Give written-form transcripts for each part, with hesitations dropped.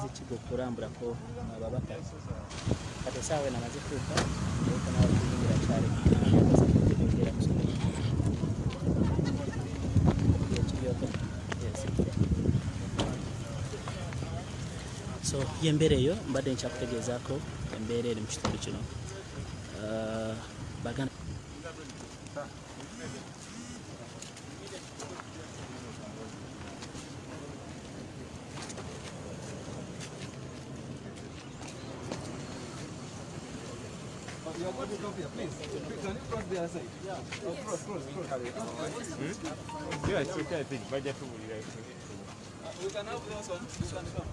bagenzi Kigo kurambulako ababaka kati saawe namaze kuuka ariko nawe kuyingira cyane yakaza kutegera kusoma so yembereyo mbadde nkyakutegeezaako embeera eri mu kitundu kino baganda You are going to come here, please. Can you cross the other side? Yeah. Oh, cross. Yeah, it's okay, I think. But just we can have this one. You can come.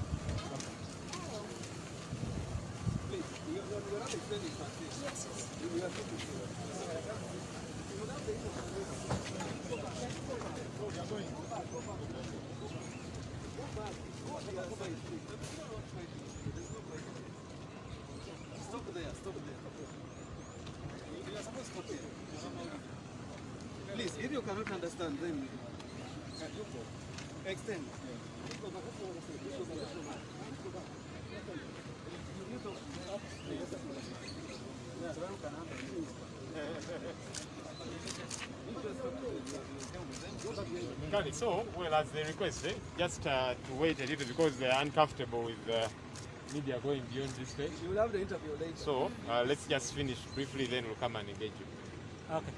Please, you are not extending my face. Yes. You are taking it. Stop there. You are supposed to stop here. Please, if you cannot understand, then extend. So, well, as they requested, just to wait a little because they are uncomfortable with the media going beyond this stage. You will have the interview later. So, let's just finish briefly, then we'll come and engage you. okay.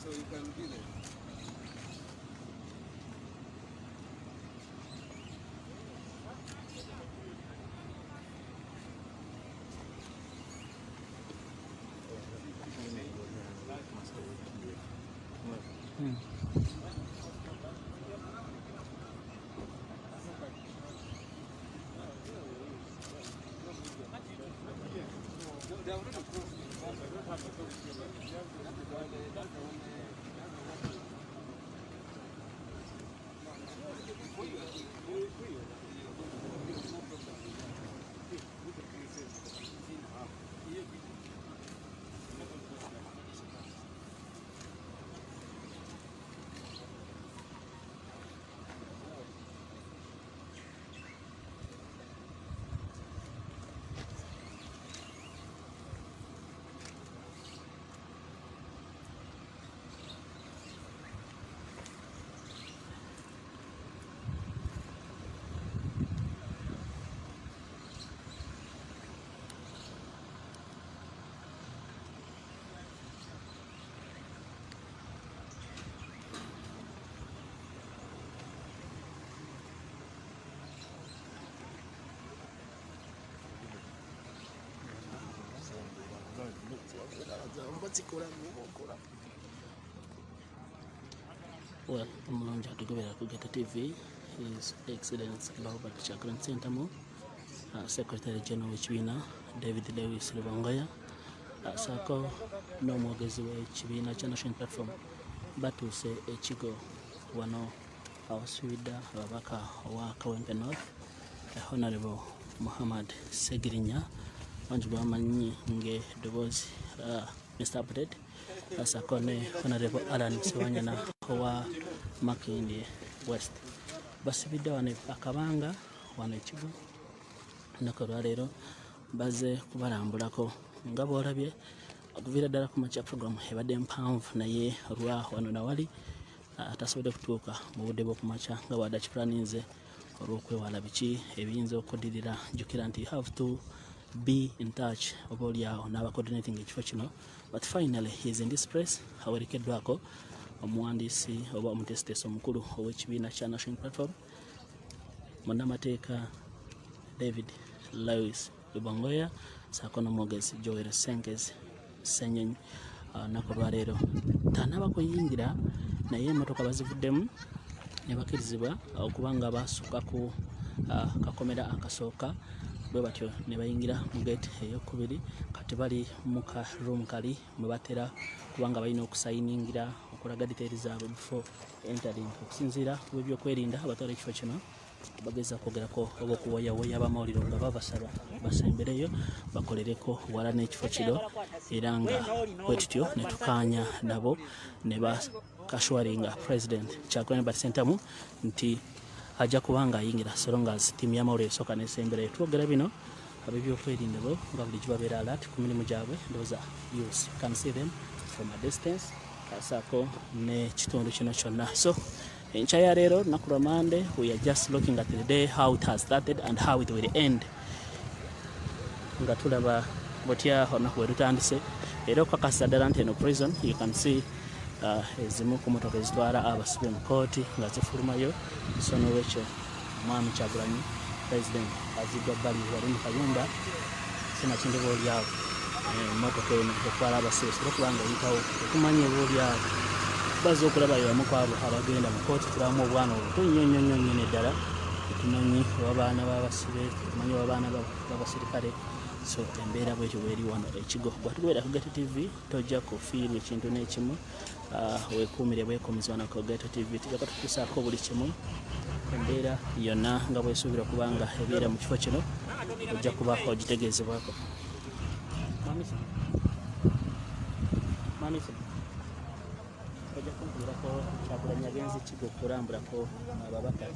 So you can be there. Well, Mulonja to go to get a TV is Excellence Global Chakran Centamo, Secretary General Chibina, David Lewis Lubangaya, Sako, no more Gaziway Chibina National Platform, but to say a Kigo, Wano, our Swida, Rabaka, Waka Wempe North, Honorable Muhammad Segrinya, Manjubamani Nge, the was Mr.Update, Sakone, Honorable Allan Ssewanyana, wa Makindi West. Basibidde wano akabanga wano Kigo nakolwa leero baze kubalambulako nga bwolabye okuviira ddala ku makya program ebadde mpanvu naye olwa wano nawali atasobodde kutuuka mu budde bw'okumakya nga bw'adda kiplaninze olw'okwewala biki ebiyinza okuddirira. Jjukira nti you have to be in touch oba oliawo n'abacoordinating ekifo kino, but finally he is in this place awerekeddwako omuwandiisi oba omutesiteesi omukulu ow'ekibiina kya National Platform munnamateeka David Lewis Lubangaya saako n'omwogezi Joel Senyonyi nakolwa leero tanaba kuyingira naye emmotoka bazivuddemu ne bakkirizibwa okuba nga basukka ku kakomera akasooka bwe batyo ne bayingira mu gate ey'okubiri kati bali mu ka room kali mwe batera kubanga balina okusayiningira okulaga details zaabwe before entering. Okusinziira ku ebyokwerinda abatwala ekifo kino bageza kwogerako oba okuwoyawoya abamawulire nga babasaba basembereyo bakolereko wala n'ekifo kino era nga bwe tutyo ne tukaanya nabo ne bakashwaringa President Kyagulanyi Ssentamu nti ajja kubanga ayingira so long as tiimu y'amawulire esooka n'esembera twogera bino ab'ebyokwerinda bo nga bulijjo babeera alert ku mirimu gyabwe ndowooza you can see them from a distance kasaako n'ekitundu kino kyonna. So enkya ya leero lunaku lwa Monday, we are just looking at the day, how it has started and how it will end. Nga tulaba butya olunaku bwe lutandise era okukakasa ddala nti eno prison you can see ezimu ku motoka ezitwala abasibe mu kooti nga zifulumayo. So n'olwekyo omwami Kyagulanyi president aziddwa bbali wali mu kayumba sinakindi boolyawo emmotoka eno etwala abasibe sobola okubanga eyitawo tetumanyi eboolyawo baza okulaba y'omu ku abo abagenda mu kooti tulabamu obwana obuto nnyo nnyini ddala tetumanyi obabaana b'abasibe tetumanyi obabaana b'abasirikale. So embeera bwetyo bweri wano ekigo bwatugoberera ku Geto TV tojja kufiirwa ekintu n'ekimu weekuumire bwekomezi wano ku Geto TV tujja kutukusaako buli kimu embeera yonna nga bwesuubira okuba nga ebeera mu kifo kino ojja kuba ogitegeezebwako. ojja kumpulirako Kyagulanyi agenzi Kigo kulambulako ababaka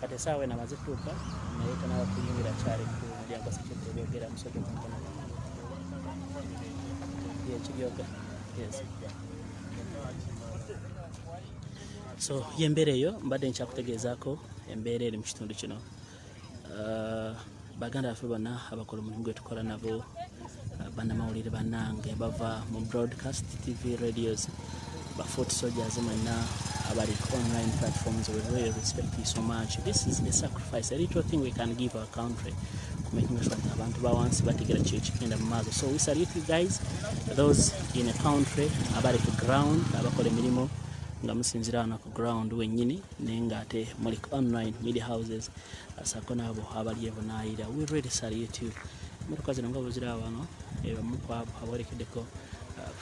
kati essaawa eno amaze tuuka naye tanaba kuyingira kyali ku mulyango Sekitule byogera musoke mukono yekiryoga. Yes. So yembeera eyo mbadde nkyakutegeezaako embeera eri mu kitundu kino. Baganda baffe bonna abakola omulimu gwe tukola nabo bannamawulire bannange bava mu broadcast TV radios foot soldiers mwenna abali online platforms, we really respect you so much. This is a sacrifice, a little thing we can give our country making sure that abantu bawansi bategera church kenda mumazo. So we salute you guys, those in a country abali ku ground abakola emirimu nga musinzira wano ku ground wennyini nenga ate muli online media houses asako nabo abali evunaayira. We really salute you. Motoka zino nga buzira wano ebamu kwabo abolekeddeko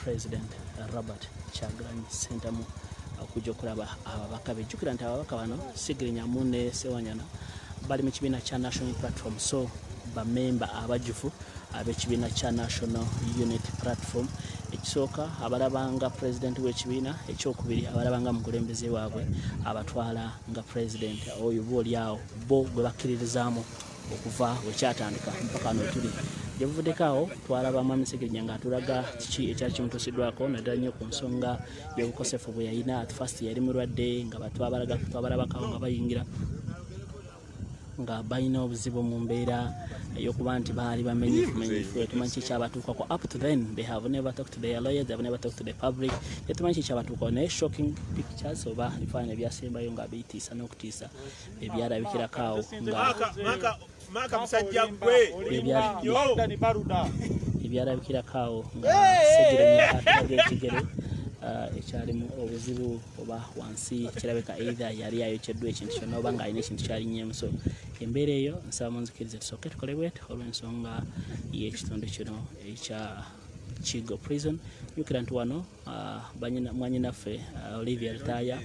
President Robert Kyagulanyi Ssentamu okujja okulaba ababaka be. Jjukira nti ababaka bano Sigirinya ne Ssewanyana bali mu kibiina kya National Platform, so bamemba abajufu ab'ekibiina kya National Unity Platform. Ekisooka abalabanga president w'ekibiina, ekyokubiri abalabanga mukulembeze waabwe abatwala nga president oyo boolyawo bo gwe bakkiririzaamu okuva wekyatandika mpaka n'otuli gyebuvuddeko awo. Twalaba Mwami Sigirinya ng'atulaga kiki ekyali kimutuusiddwako naddala nnyo ku nsonga y'obukosefu bwe yalina. At first yali mulwadde nga twabalabako nga bayingira nga balina obuzibu mu mbeera ey'okuba nti baali bamenyifu tumanyi kikyabatuukako. Up to then they have never talked to their lawyers, they have never talked to the public. Tetumanyi kikyabatuukako naye shocking pictures oba ebifaananyi ebyasembayo nga biyitiisa n'okutiisa ebyalabikirako awo nga ebyalabikirako awo nga Sigirinya atulaga ekigere ekyalimu obuzibu oba wansi kirabika either yali ayokyeddwa ekintu kyonna oba nga alina ekintu kyalinnyeemu. So embeera eyo nsaba munzikirize tusooke tukole bwetyo olw'ensonga y'ekitundu kino ekya Kigo prison. Jjukira nti wano mwanyinaffe Olivia Lutaya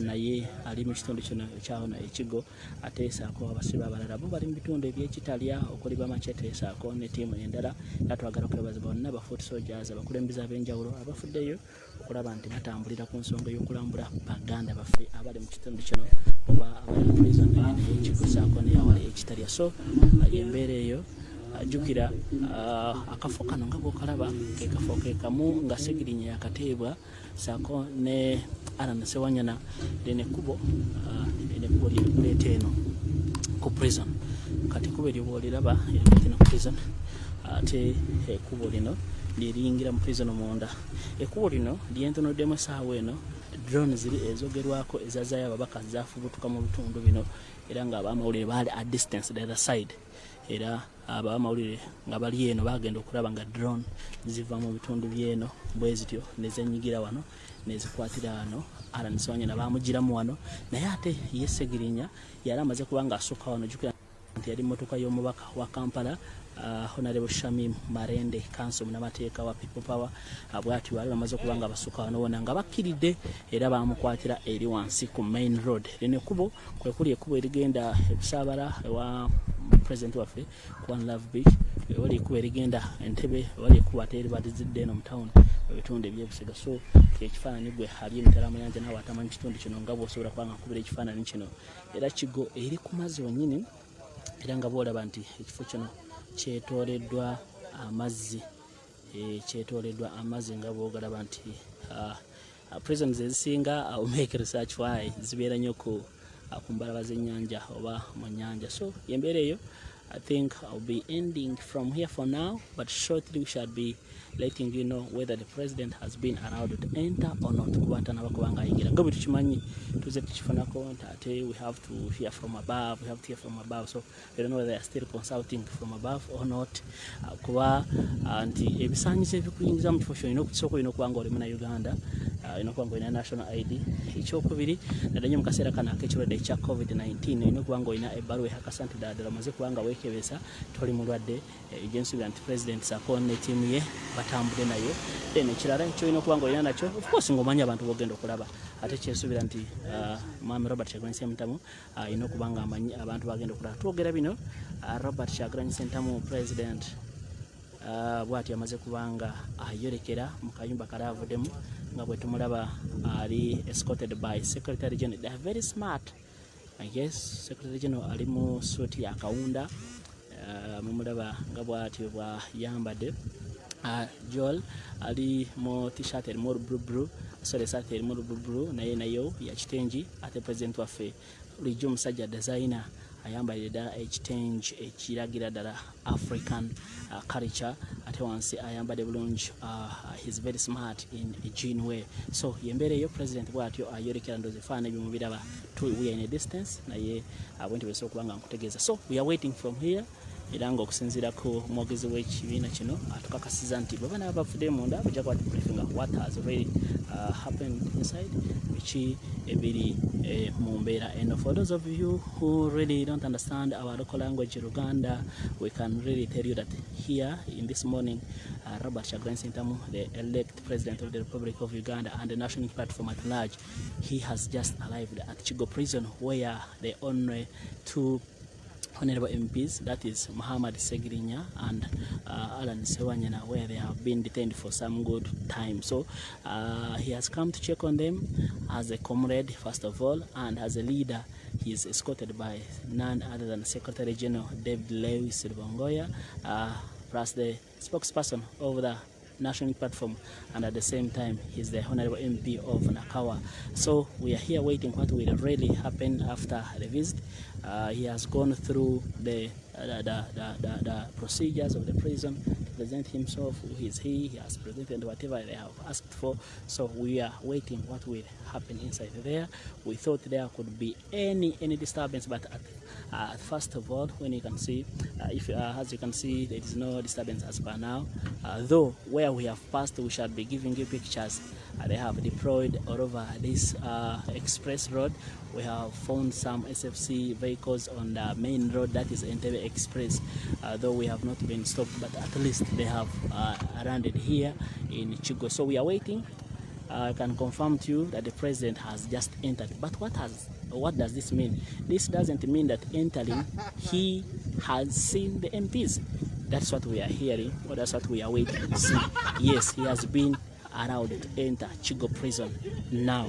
naye ali mu kitundu kino ekyawono ekigo ateesaako abasibe abalala bo bali mu bitundu ebyekitalya okuli bamaceteesaako ne ttiimu endala. Era twagala okwebaza bonna bafoot soldiers abakulembeze ab'enjawulo abafuddeyo okulaba nti batambulira ku nsonga y'okulambula baganda baffe abali mu kitundu kino oba abali mu prison ekigo saako neyawali ekitalya. So embeera eyo jjukira akafo kano nga bw'okalaba ke kafo ke kamu nga Sigirinya yakateebwa saako ne Allan Ssewanyana ekkubo lyekuleeta eno ku prison. Kati ekkubo eryo bw'oliraba erikuleeta eno ku prison ate ekkubo lino lyeriyingira mu prison munda. Ekkubo lino lyentonoddemu essaawa eno drone ziri ezogerwako ezazaayo ababaka zaafubutuka mu bitundu bino era nga abamawulire baali at distance the other side. Era abamawulire nga bali eno bagenda okulaba nga drone ziva mu bitundu byeno bwe zityo nezenyigira wano nezikwatira wano. Allan Ssewanyana bamugiramu wano naye ate ye Sigirinya yali amaze kuba nga asukka wano. Jjukira nti yali mmotoka y'omubaka wa Kampala Honorable Shamim Marende Council munamateeka wa People Power bw'ati bali bamaze okuba nga basukka wano wona nga bakkiridde era bamukwatira eri wansi ku main road. Lino ekkubo kwe kuli ekkubo erigenda ebusaabala ewa president waffe ku One Love Beach wali kuba erigenda Entebbe wali kuba ate batizidde eno mu town ebitundu ebyebusega. So ekifaananyi gwe ali emitala amayanja naawe atamanyi kitundu kino nga bw'osobola kubanga nkubira ekifaananyi kino. Era Kigo eri ku mazzi wennyini, era nga bw'olaba nti ekifo kino kyetooleddwa amazzi, kyetooleddwa amazzi nga bw'ogalaba nti prisons ezisinga make research why zibeera nnyo ku mbalaba z'ennyanja oba mu nnyanja. So embeera eyo, I think I'll be ending from here for now, but shortly we shall be letting you know whether the president has been allowed to enter or not. Kubanta nabakubanga ayigira nga bwe tukimanyi tuze tukifunako ate we have to hear from above, so we don't know whether they are still consulting from above or not. Kuba nti ebisaanyizo ebikuyingiza mu kifo kyo olina okukisooka, olina okuba nga oli muna Uganda, olina okuba nga olina national ID. Ekyokubiri naddala nnyo mu kaseera kano ak'ekirwadde ekya COVID-19 olina okuba nga olina ebbaluwa ekakasa nti ddala omaze kuba nga weekebeza toli mulwadde. Gyensuubira nti president saako ne ttiimu ye batambudde nayo. Then ekirala kyolina okuba nga olina nakyo, of course ng'omanyi abantu b'ogenda okulaba, ate kyensuubira nti Mwami Robert Kyagulanyi Ssentamu alina okuba nga amanyi abantu bagenda okulaba. Twogera bino, Robert Kyagulanyi Ssentamu president bw'atyo amaze kubanga ayolekera mu kayumba kali avuddemu, nga bwe tumulaba ali escorted by Secretary General. They are very smart, I guess. Secretary General ali mu suuti ya kawunda, mumulaba nga bw'atyo bw'ayambadde. Joel ali mu t-shirt erimu blue, sorry, saati erimu blue nayo ya kitengi. Ate president waffe bulijjo omusajja designer ayambalire ddala ekitengi ekiragira ddala African culture, ate wansi ayambadde bulungi. He's very smart in a gene way. So yembeera eyo president bw'atyo ayolekera ndoozi efaana ebyo mubiraba. We are in a distance naye bwenti bwesobola okuba nga nkutegeeza. So we are waiting from here. Era nga okusinziira ku mwogezi w'ekibiina kino atukakasiza nti bwe bana bavudde munda bajja kuba briefing what has really happened inside, biki ebiri mu mbeera eno. For those of you who really don't understand our local language Luganda, we can really tell you that here in this morning Robert Kyagulanyi Ssentamu, the elect president of the Republic of Uganda and the national platform at large, he has just arrived at Kigo prison, where the only two honorable MPs, that is Muhammad Segirinya and Allan Ssewanyana, where they have been detained for some good time. So he has come to check on them as a comrade first of all, and as a leader he is escorted by none other than Secretary General David Lewis Lubongoya, plus the spokesperson of the national platform, and at the same time he's the honorable MP of Nakawa. So we are here waiting what will really happen after the visit. He has gone through the procedures of the prison to present himself, who is he has presented whatever they have asked for. So we are waiting what will happen inside there. We thought there could be any disturbance, but at first of all, when you can see, as you can see, there is no disturbance as per now, though where we have passed we shall be giving you pictures. They have deployed all over this express road. We have found some SFC vehicles on the main road, that is Entebbe Express, though we have not been stopped, but at least they have landed here in Kigo. So we are waiting. I can confirm to you that the president has just entered. But what does this mean? This doesn't mean that entering he has seen the MPs. That's what we are hearing, or that's what we are waiting to see. Yes, he has been allowed to enter Kigo prison now.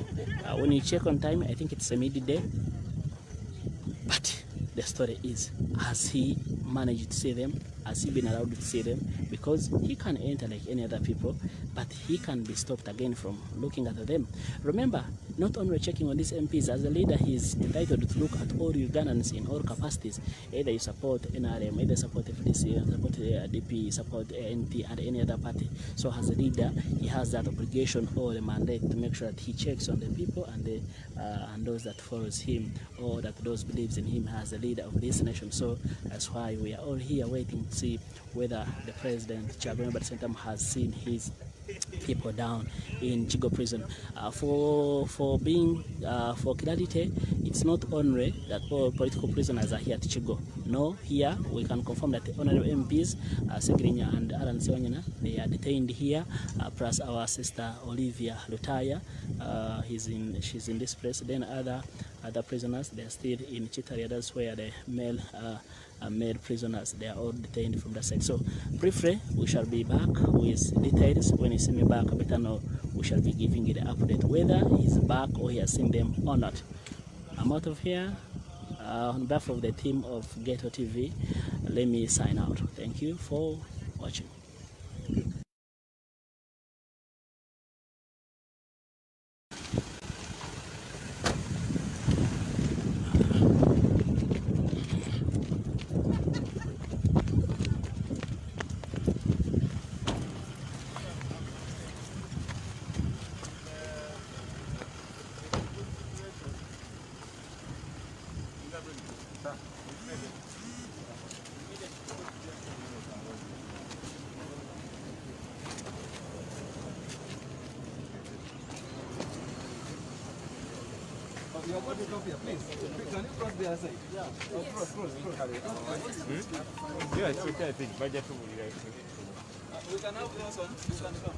When you check on time, I think it's a midday. But the story is, has he managed to see them? Has he been allowed to see them? Because he can enter like any other people, but he can be stopped again from looking at them. Remember, not only checking on these MPs, as a leader he is entitled to look at all Ugandans in all capacities. Either you support NRM, either support FDC, support DP, support NT and any other party. So as a leader, he has that obligation or the mandate to make sure that he checks on the people and those that follows him, or that those believes in him as the leader of this nation. So that's why we are all here waiting to see whether the president Kyagulanyi Ssentamu has seen his people down in Kigo prison. For clarity, it's not only that all political prisoners are here at Kigo. No, here we can confirm that the honorable MPs Segirinya and Allan Ssewanyana, they are detained here, plus our sister Olivia Lutaya, she's in this place. Then other prisoners, they are still in Chitaria. That's where the male made prisoners. They are all detained from that side. So briefly, we shall be back with details. When you see me back, I better know we shall be giving you the update whether he's back or he has seen them or not. I'm out of here. On behalf of the team of Ghetto TV, let me sign out. Thank you for watching. You are going to come here, please. Can you cross the other side? Yeah. Oh, cross. Yeah, it's okay, I think. Budget to we can have those on. You can come.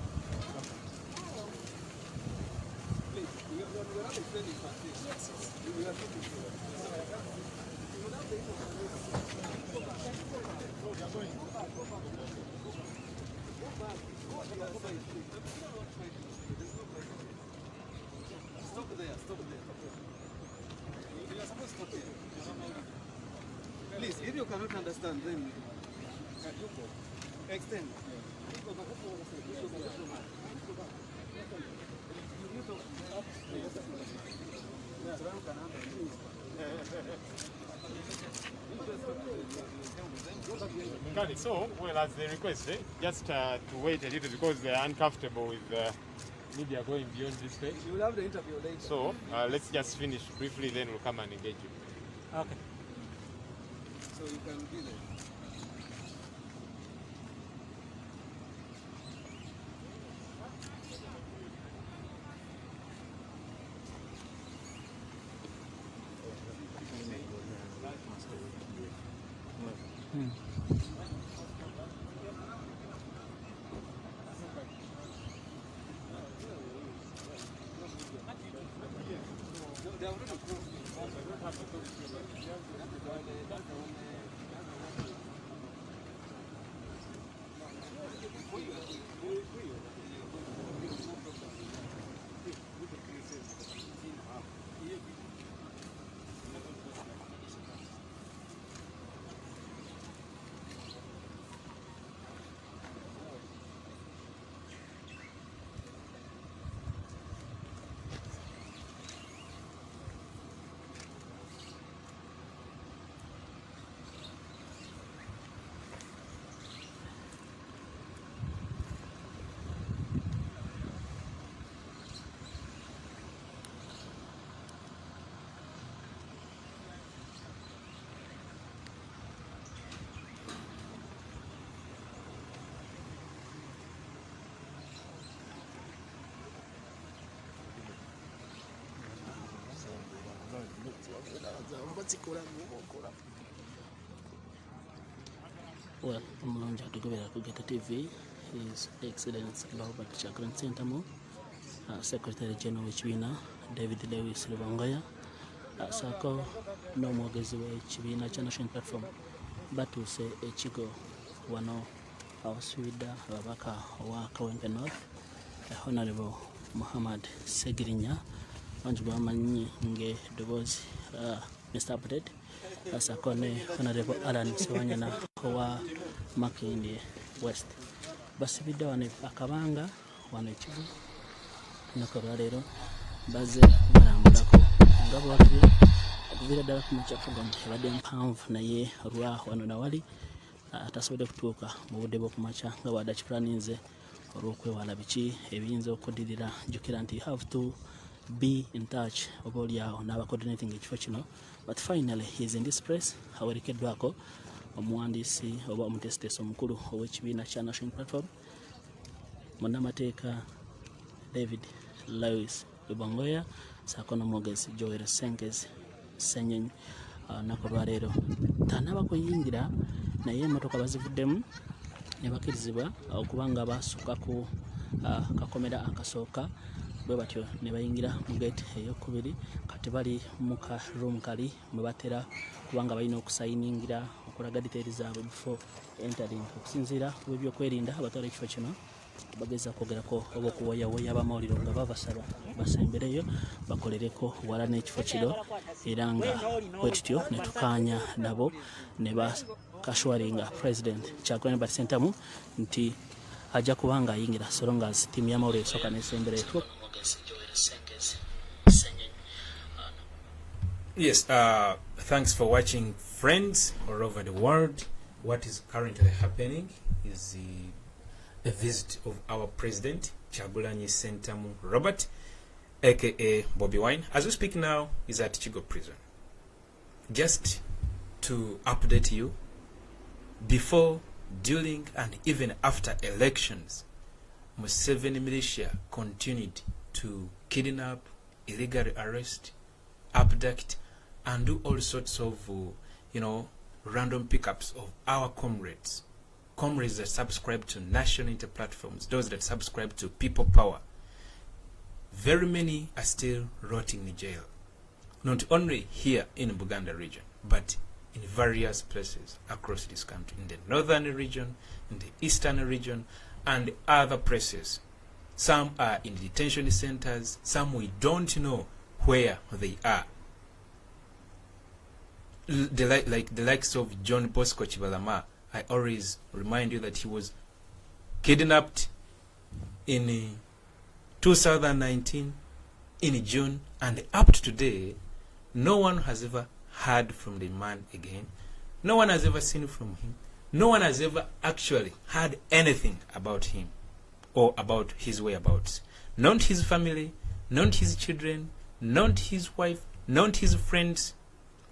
Please, we are not explaining something. Yes. We are talking to you. Stop there. You are supposed to stop here. Please, if you cannot understand, then extend. So, well, as they requested, just to wait a little because they are uncomfortable with media going beyond this stage. You will have the interview later. So, let's just finish briefly, then we'll come and engage you. Okay. So you can be there. Well, omulungi atugobera ku Ghetto TV His Excellency Robert Chakran Sentamu, Secretary General w'ekibiina David Lewis Lubangaya, saako n'omwogezi w'ekibiina kya National Platform batuuse e Kigo wano awasuubidde ababaka owa Kawempe North, Honorable Muhammad Segirinya bangi bamanyi ng'eddoboozi Mr.Update, saako ne Honorable Allan Ssewanyana owa Makindye West. Basibidde wano akabanga wano ekigo nnako olwaleero bazze balambulako nga bwatubye okuviira ddala ku makyafuga ebadde mpanvu naye olwa wano nawali atasobodde kutuuka mu budde bw'okumakya nga bw'adda kipulaninze olw'okwewala biki ebiyinza okuddirira. Jjukira nti you have to be in touch oba oliawo n'abacoordinating ekifo kino, but finally he is in this place awerekeddwako omuwandiisi oba omutesiteesi omukulu ow'ekibiina kya National Platform munnamateeka David Lewis Lubangaya saako n'omwogezi Joel Sennyonyi. Nako lwaleero tanaba kuyingira naye emmotoka bazivuddemu ne bakkirizibwa okuba nga basukka ku kakomera akasooka bwe batyo ne bayingira mu gate ey'okubiri kati bali mu ka room kali mwe batera kubanga balina okusayiningira okulaga details zaabwe before entering. Okusinziira ku ebyokwerinda abatwala ekifo kino bageza kwogerako oba okuwoyawoya abamawulire nga babasaba basembereyo bakolereko wala n'ekifo kino era nga bwetutyo ne tukaanya nabo ne bakashwaringa President Kyagulanyi Ssentamu nti ajja kubanga ayingira so long as tiimu y'amawulire esooka n'esembereyo. Yes, thanks for watching, friends all over the world. What is currently happening is a visit of our president, Kyagulanyi Ssentamu Robert, aka Bobi Wine. As we speak now, is at Kigo prison. Just to update you, before, during, and even after elections, Museveni militia continued to kidnap, illegally arrest, abduct, and do all sorts of, random pickups of our comrades that subscribe to national inter-platforms, those that subscribe to people power. Very many are still rotting in jail, not only here in Buganda region, but in various places across this country, in the northern region, in the eastern region, and other places. Some are in detention centers, some we don't know where they are. Like the likes of John Bosco Chibalama, I always remind you that he was kidnapped in 2019 in June, and up to today, no one has ever heard from the man again. No one has ever seen from him. No one has ever actually heard anything about him or about his whereabouts. Not his family, not his children, not his wife, not his friends.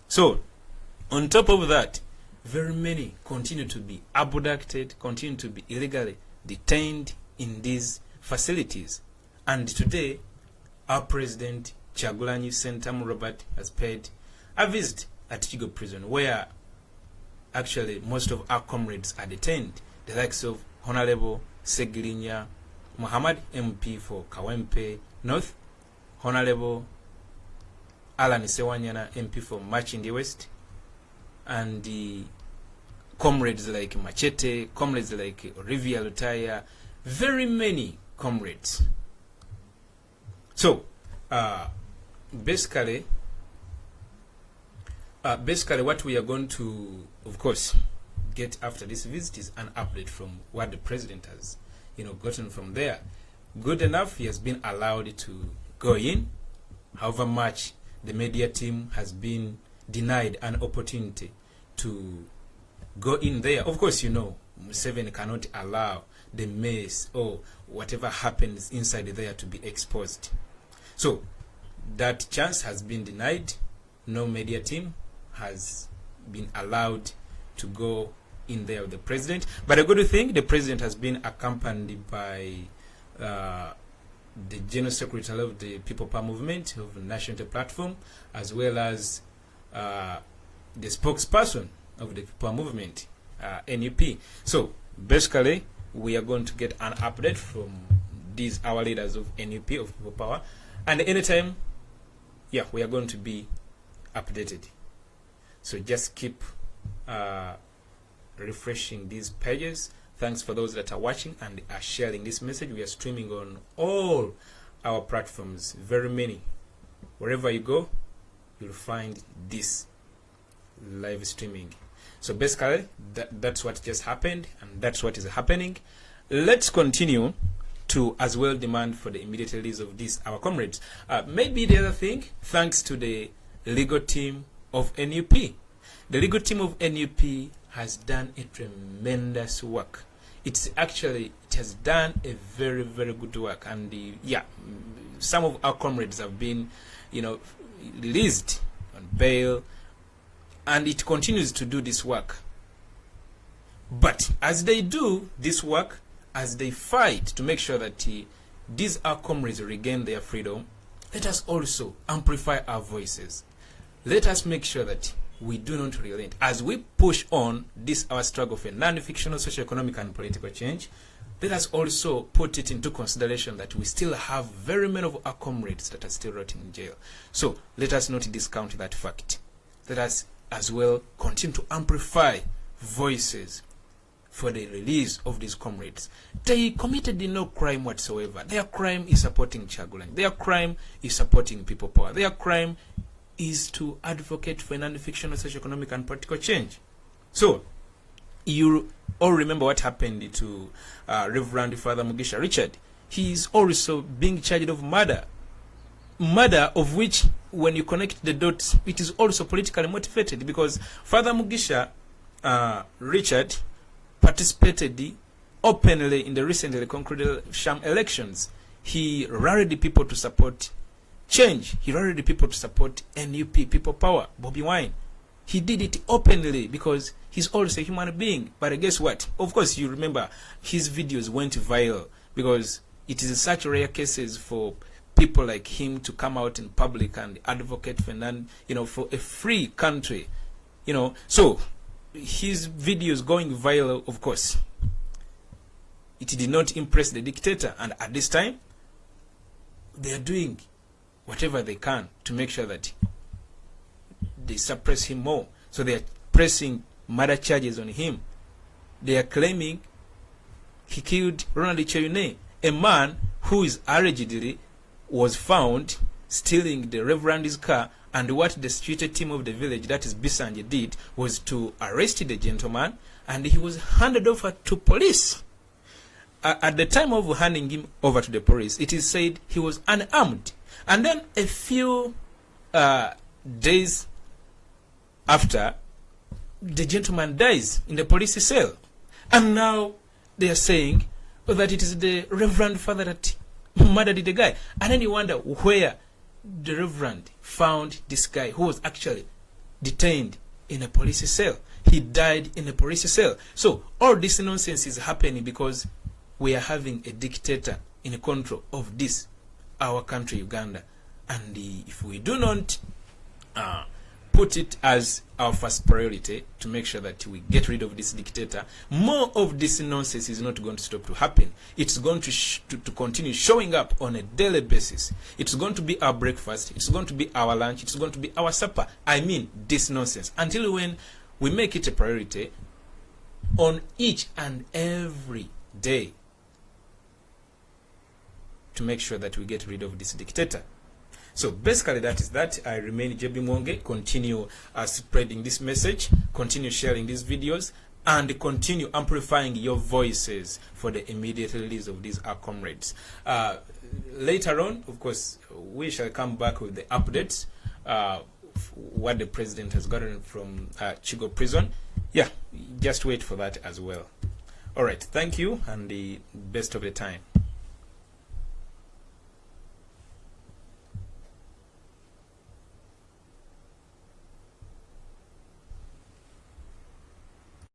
So, on top of that, very many continue to be abducted, continue to be illegally detained in these facilities. And today, our president, Kyagulanyi Ssentamu Robert, has paid a visit at Kigo prison, where actually most of our comrades are detained. The likes of Honorable Segirinya Muhammad, MP for Kawempe North, Honorable Allan Ssewanyana, MP for Machindi West, and the comrades like Machete, comrades like Olivia Lutaya, very many comrades. So, basically what we are going to, of course, get after this visit is an update from what the president has, gotten from there. Good enough, he has been allowed to go in, however much the media team has been denied an opportunity to go in there. Of course, Museveni cannot allow the mess or whatever happens inside there to be exposed. So that chance has been denied. No media team has been allowed to go in there with the president. But a good thing, the president has been accompanied by the General Secretary of the People Power Movement of the National Platform, as well as the spokesperson of the People Power Movement, NUP. So basically, we are going to get an update from these our leaders of NUP, of People Power, and anytime, we are going to be updated. So just keep refreshing these pages. Thanks for those that are watching and are sharing this message. We are streaming on all our platforms, very many. Wherever you go, you'll find this live streaming. So basically, that's what just happened, and that's what is happening. Let's continue to as well demand for the immediate release of these our comrades. Maybe the other thing, thanks to the legal team of NUP. The legal team of NUP has done a tremendous work. It has done a very, very good work, and some of our comrades have been, released on bail, and it continues to do this work. But as they do this work, as they fight to make sure that these our comrades regain their freedom, let us also amplify our voices. Let us make sure that we do not relent as we push on this our struggle for non-fictional socio-economic and political change, let us also put it into consideration that we still have very many of our comrades that are still rotting in jail. So let us not discount that fact. Let us as well continue to amplify voices for the release of these comrades. They committed no crime whatsoever. Their crime is supporting Kyagulanyi. Their crime is supporting people power. Their crime is to advocate for non-fictional socio-economic and political change. So, you all remember what happened to Reverend Father Mugisha Richard. He is also being charged of murder. Murder of which, when you connect the dots, it is also politically motivated, because Father Mugisha Richard participated openly in the recently concluded sham elections. He rallied people to support change. He rallied people to support NUP, People Power, Bobi Wine. He did it openly because he's also a human being. But guess what? Of course, you remember his videos went viral because it is such rare cases for people like him to come out in public and advocate for for a free country. So his videos going viral, of course, it did not impress the dictator, and at this time they are doing whatever they can to make sure that they suppress him more. So they are pressing murder charges on him. They are claiming he killed Ronald Cheyune, a man who is allegedly was found stealing the Reverend's car, and what the security team of the village, that is Bisanje, did was to arrest the gentleman, and he was handed over to police. At the time of handing him over to the police, it is said he was unarmed. And then a few days after, the gentleman dies in the police cell. And now they are saying that it is the Reverend Father that murdered the guy. And then you wonder where the Reverend found this guy who was actually detained in a police cell. He died in a police cell. So all this nonsense is happening because we are having a dictator in control of this, our country, Uganda. And if we do not put it as our first priority to make sure that we get rid of this dictator, more of this nonsense is not going to stop to happen. It's going to continue showing up on a daily basis. It's going to be our breakfast. It's going to be our lunch. It's going to be our supper. I mean, this nonsense. Until when we make it a priority on each and every day to make sure that we get rid of this dictator. So basically that is that. I remain JB Mwonge. Continue spreading this message, continue sharing these videos, and continue amplifying your voices for the immediate release of these our comrades. Later on, of course, we shall come back with the updates, what the president has gotten from Kigo prison. Yeah, just wait for that as well. All right, thank you, and the best of the time.